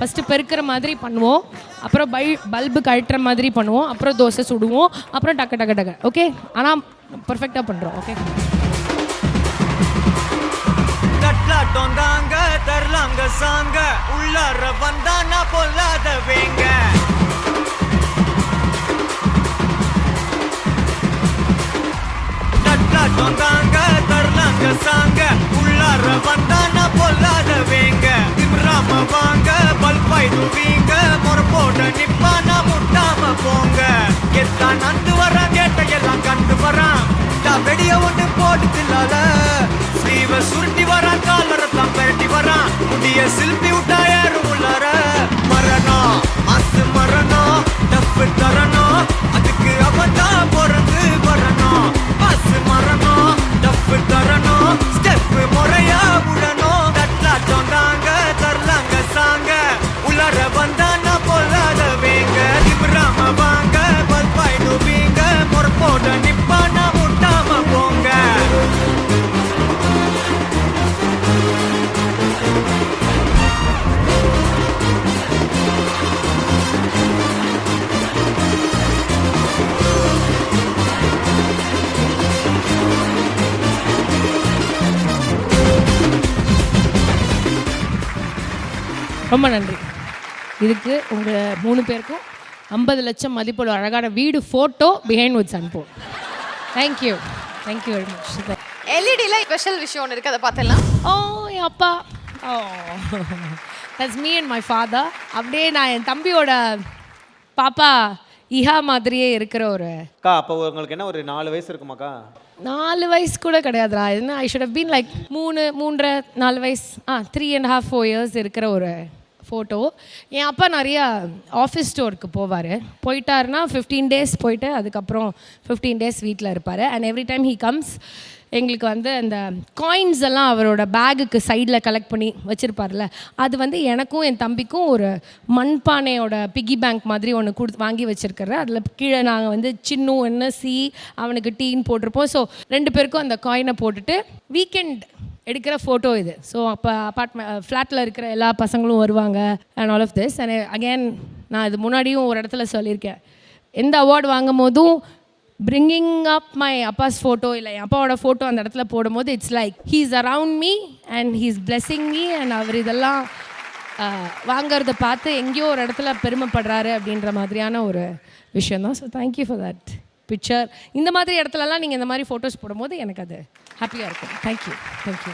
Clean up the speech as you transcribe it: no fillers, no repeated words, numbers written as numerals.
First பெருக்கிற மாதிரி பண்ணுவோம், அப்புறம் பல்பு கழட்டுற மாதிரி பண்ணுவோம், அப்புறம் தோசை சுடுவோம், அப்புறம் டக்கு டக்கு டக்கு. ஓகே, ஆனால் பர்ஃபெக்டாக பண்ணுறோம். ஓகே, கட்லாட்டம் தாங்க தரலாங்க சாங்க உள்ளார வந்தானா பொல்லாத வேங்க. கட்லாட்டம் தாங்க தரலாங்க சாங்க உள்ளார வந்தானா பொல்லாத வேங்க. திம்ராம வாங்க பல்பாய்டுவீங்க முறப்போட நிப்பானா முட்டாம போங்க. எத்தான் நந்து வரான் கேட்டையெல்லாம் கண்டு வரான் வெடிய ஒன்று போட்டுலால ஸ்லீவ சுருட்டி வரான் காலரத்தான் பெரட்டி வரான் முடிய சில்பி விட்டா யாரும் உள்ளார. மரணம் அசு மரணம் டப்பு தரணும் அதுக்கு அவதான் பிறந்து வரணும். அசு மரணம் டப்பு தரணும் ஸ்டெப் முறையா விடணும். கட்லாட்டம் தாங்க தரலாங்க சாங்க உள்ளார வந்தானா பொல்லாத வேங்க. திமிராம வாங்க பல்பாய்டுவீங்க முறப்போட நிப்பானா முட்டாம போங்க. ரொம்ப நன்றி. இதுக்கு உங்கள் 3 பேருக்கும் 50 லட்சம் மதிப்புள்ள அழகான வீடு ஃபோட்டோ பிஹைண்ட் வித் அனுப்புவோம். Thank you, thank you very much. எல்இடியில் ஸ்பெஷல் விஷயம் ஒன்று இருக்குது, அதை பார்த்துடலாம். ஓ என் அப்பா, oh that's me and my father. அப்படியே நான் என் தம்பியோட பாப்பா இஹா மாதிரியே இருக்கிற ஒரு அக்கா. அப்போ உங்களுக்கு என்ன ஒரு 4 வயசு இருக்குமாக்கா? 4 வயசு கூட கிடையாதுடா. என்ன I should have been like 3, 4 வயசு 3.5, 4 இயர்ஸ் இருக்கிற ஒரு ஃபோட்டோ. என் அப்பா நிறையா ஆஃபீஸ் ஸ்டோருக்கு போயிட்டாருன்னா 15 டேஸ் போயிட்டு அதுக்கப்புறம் 15 டேஸ் வீட்டில் இருப்பார். And every time he comes எங்களுக்கு வந்து அந்த காயின்ஸ் எல்லாம் அவரோட பேகுக்கு சைடில் கலெக்ட் பண்ணி வச்சுருப்பார்ல, அது எனக்கும் என் தம்பிக்கும் ஒரு மண்பானையோட பிக்கி பேங்க் மாதிரி ஒன்று வாங்கி வச்சுருக்கிற. அதில் கீழே நாங்கள் சின்னு என்ன சி அவனுக்கு டீன்னு போட்டிருப்போம். ஸோ 2 பேருக்கும் அந்த காயினை போட்டுட்டு வீக்கெண்ட் எடுக்கிற ஃபோட்டோ இது. ஸோ அப்போ ஃப்ளாட்டில் இருக்கிற எல்லா பசங்களும் வருவாங்க and all of this. And again நான் இது முன்னாடியும் ஒரு இடத்துல சொல்லியிருக்கேன், எந்த அவார்டு வாங்கும் போதும் பிரிங்கிங் அப் மை அப்பாஸ் ஃபோட்டோ இல்லை என் அப்பாவோட ஃபோட்டோ அந்த இடத்துல போடும்போது it's like he's around me and he's blessing me. And அவர் இதெல்லாம் வாங்கிறத பார்த்து எங்கேயோ ஒரு இடத்துல பெருமைப்படுறாரு அப்படின்ற மாதிரியான ஒரு விஷயந்தான். So thank you for that picture. இந்த மாதிரி இடத்துலலாம் நீங்கள் இந்த மாதிரி ஃபோட்டோஸ் போடும்போது எனக்கு அது ஹாப்பியாக இருக்கும். Thank you, thank you.